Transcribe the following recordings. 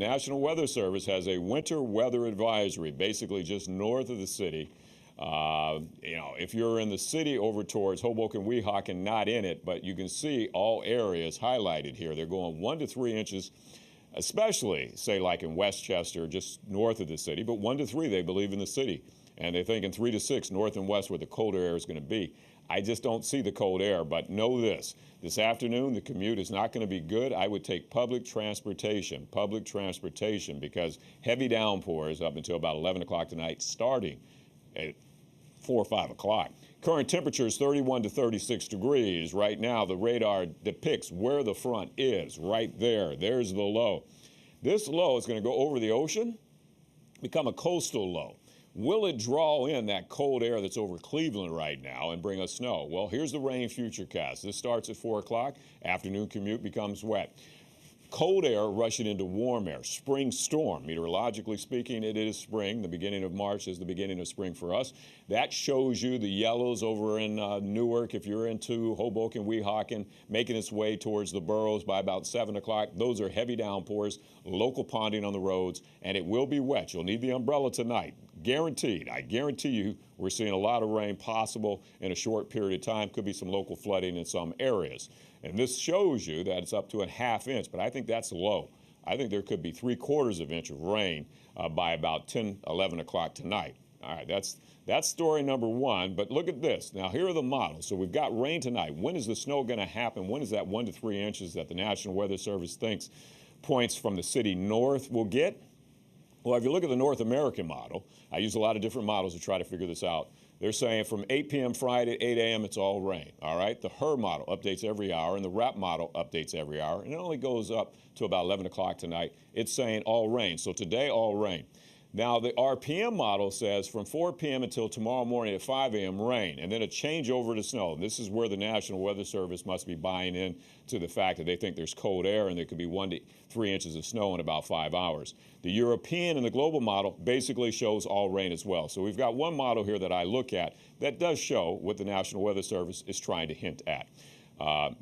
National Weather Service has a winter weather advisory, basically just north of the city. If you're in the city over towards Hoboken, Weehawken, not in it, but you can see all areas highlighted here. They're going 1 to 3 inches, especially, say, like in Westchester, just north of the city, but 1 to 3 they believe in the city. And they're thinking 3 to 6 north and west where the colder air is going to be. I just don't see the cold air, but know this afternoon the commute is not going to be good. I would take public transportation, because heavy downpours up until about 11 o'clock tonight, starting at 4 or 5 o'clock. Current temperature is 31 to 36 degrees. Right now, the radar depicts where the front is, right there. There's the low. This low is going to go over the ocean, become a coastal low. Will it draw in that cold air that's over Cleveland right now and bring us snow? Well, here's the rain futurecast. This starts at 4 o'clock. Afternoon commute becomes wet. Cold air rushing into warm air. Spring storm. Meteorologically speaking, it is spring. The beginning of March is the beginning of spring for us. That shows you the yellows over in Newark. If you're into Hoboken, Weehawken, making its way towards the boroughs by about 7 o'clock. Those are heavy downpours, local ponding on the roads, and it will be wet. You'll need the umbrella tonight. Guaranteed. I guarantee you we're seeing a lot of rain possible in a short period of time. Could be some local flooding in some areas. And this shows you that it's up to a ½ inch, but I think that's low. I think there could be 3/4 of an inch of rain by about 10, 11 o'clock tonight. All right, that's story number one. But look at this. Now, here are the models. So we've got rain tonight. When is the snow going to happen? When is that 1 to 3 inches that the National Weather Service thinks points from the city north will get? Well, if you look at the North American model, I use a lot of different models to try to figure this out. They're saying from 8 p.m. Friday, 8 a.m., it's all rain, all right? The HER model updates every hour, and the RAP model updates every hour, and it only goes up to about 11 o'clock tonight. It's saying all rain. So today, all rain. Now, the RPM model says from 4 p.m. until tomorrow morning at 5 a.m. rain, and then a change over to snow. This is where the National Weather Service must be buying in to the fact that they think there's cold air and there could be 1 to 3 inches of snow in about 5 hours. The European and the global model basically shows all rain as well. So we've got one model here that I look at that does show what the National Weather Service is trying to hint at.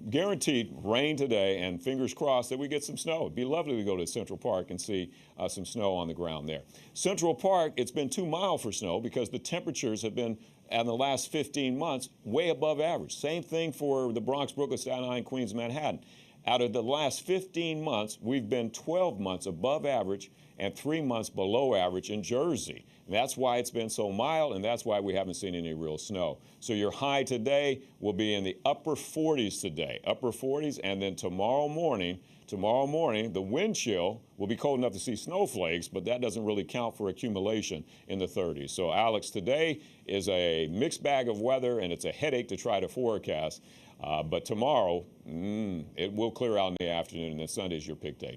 Guaranteed rain today, and fingers crossed that we get some snow. It'd be lovely to go to Central Park and see some snow on the ground there. Central Park, it's been too mild for snow because the temperatures have been, in the last 15 months, way above average. Same thing for the Bronx, Brooklyn, Staten Island, Queens, Manhattan. Out of the last 15 months, we've been 12 months above average and 3 months below average in Jersey. And that's why it's been so mild, and that's why we haven't seen any real snow. So your high today will be in the upper 40s today, upper 40s, and then tomorrow morning, the wind chill will be cold enough to see snowflakes, but that doesn't really count for accumulation in the 30s. So, Alex, today is a mixed bag of weather, and it's a headache to try to forecast. But tomorrow, it will clear out in the afternoon, and then Sunday's your pick day.